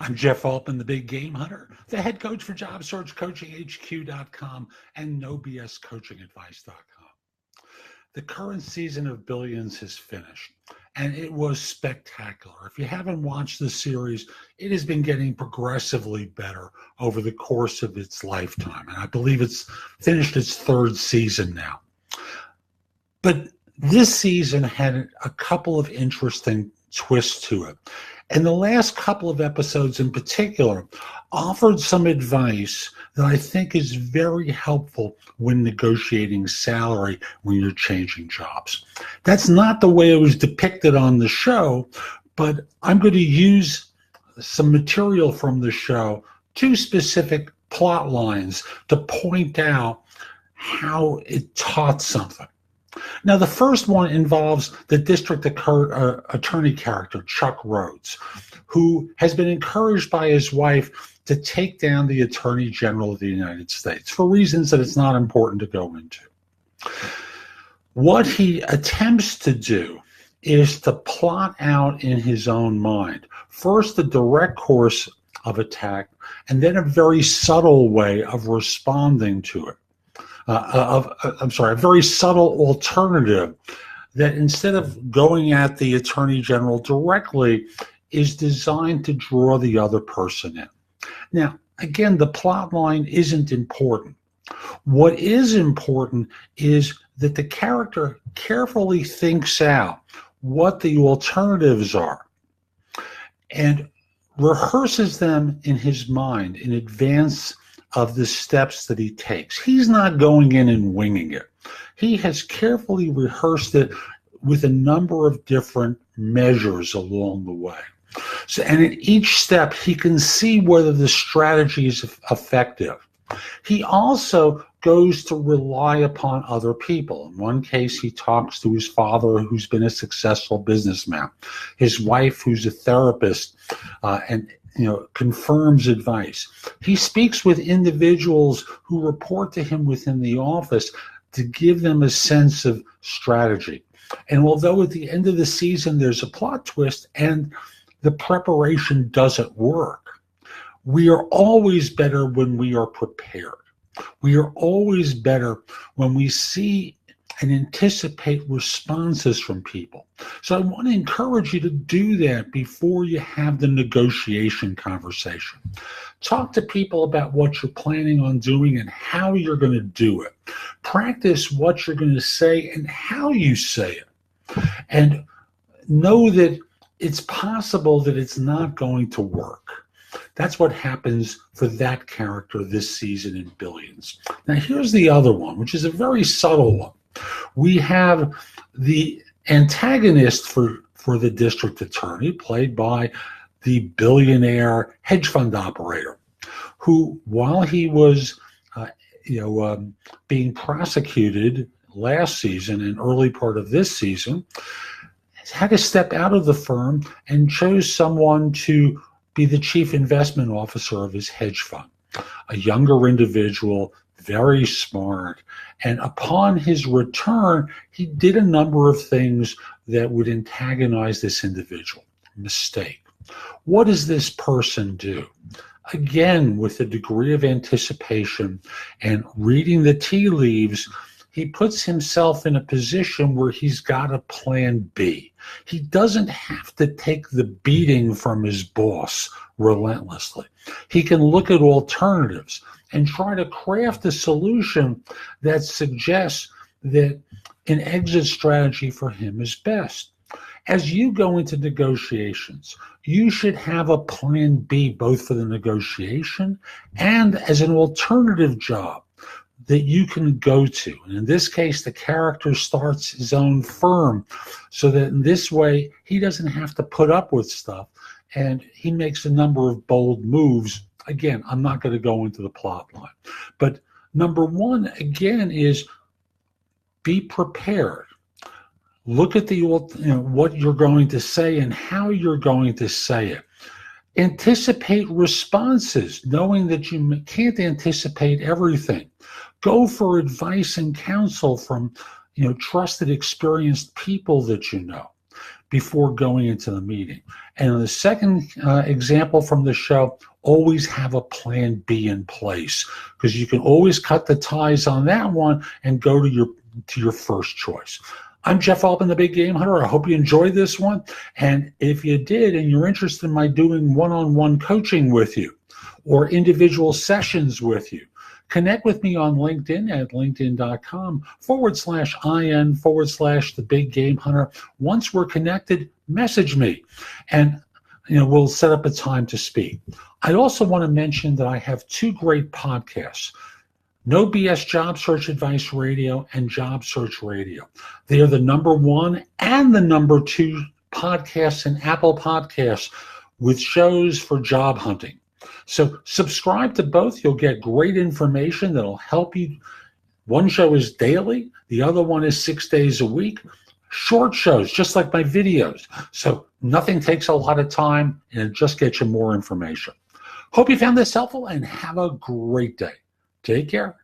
I'm Jeff Altman, the Big Game Hunter, the head coach for JobSearchCoachingHQ.com and NoBSCoachingAdvice.com. The current season of Billions has finished, and it was spectacular. If you haven't watched the series, it has been getting progressively better over the course of its lifetime, and I believe it's finished its third season now. But this season had a couple of interesting twists to it. And the last couple of episodes in particular offered some advice that I think is very helpful when negotiating salary when you're changing jobs. That's not the way it was depicted on the show, but I'm going to use some material from the show, two specific plot lines, to point out how it taught something. Now, the first one involves the district attorney character, Chuck Rhodes, who has been encouraged by his wife to take down the Attorney General of the United States for reasons that it's not important to go into. What he attempts to do is to plot out in his own mind, first the direct course of attack, and then a very subtle way of responding to it. A very subtle alternative that, instead of going at the Attorney General directly, is designed to draw the other person in. Now, again, the plot line isn't important. What is important is that the character carefully thinks out what the alternatives are and rehearses them in his mind in advance of the steps that he takes. He's not going in and winging it. He has carefully rehearsed it with a number of different measures along the way. So, and in each step, he can see whether the strategy is effective. He also goes to rely upon other people. In one case, he talks to his father, who's been a successful businessman, his wife, who's a therapist, and confirms advice. He speaks with individuals who report to him within the office to give them a sense of strategy. And although at the end of the season there's a plot twist and the preparation doesn't work, we are always better when we are prepared. We are always better when we see and anticipate responses from people. So I want to encourage you to do that before you have the negotiation conversation. Talk to people about what you're planning on doing and how you're going to do it. Practice what you're going to say and how you say it. And know that it's possible that it's not going to work. That's what happens for that character this season in Billions. Now, here's the other one, which is a very subtle one. We have the antagonist for the district attorney, played by the billionaire hedge fund operator, who, while he was being prosecuted last season and early part of this season, had to step out of the firm and chose someone to be the chief investment officer of his hedge fund, a younger individual, very smart. And upon his return, he did a number of things that would antagonize this individual. Mistake. What does this person do? Again, with a degree of anticipation and reading the tea leaves, he puts himself in a position where he's got a plan B. He doesn't have to take the beating from his boss relentlessly. He can look at alternatives and try to craft a solution that suggests that an exit strategy for him is best. As you go into negotiations, you should have a plan B, both for the negotiation and as an alternative job that you can go to. And in this case, the character starts his own firm so that in this way, he doesn't have to put up with stuff, and he makes a number of bold moves. Again, I'm not going to go into the plot line. But number one, again, is be prepared. Look at what you're going to say and how you're going to say it. Anticipate responses, knowing that you can't anticipate everything. Go for advice and counsel from trusted, experienced people that you know. before going into the meeting. And the second example from the show, always have a plan B in place, because you can always cut the ties on that one and go to your first choice. I'm Jeff Altman, the Big Game Hunter. I hope you enjoyed this one. And if you did and you're interested in my doing one-on-one coaching with you or individual sessions with you, connect with me on LinkedIn at linkedin.com/IN/the Big Game Hunter. Once we're connected, message me and we'll set up a time to speak. I also want to mention that I have 2 great podcasts, No BS Job Search Advice Radio and Job Search Radio. They are the #1 and the #2 podcasts in Apple Podcasts with shows for job hunting. So subscribe to both. You'll get great information that'll help you. One show is daily. The other one is 6 days a week. Short shows, just like my videos. So nothing takes a lot of time, and it just gets you more information. Hope you found this helpful, and have a great day. Take care.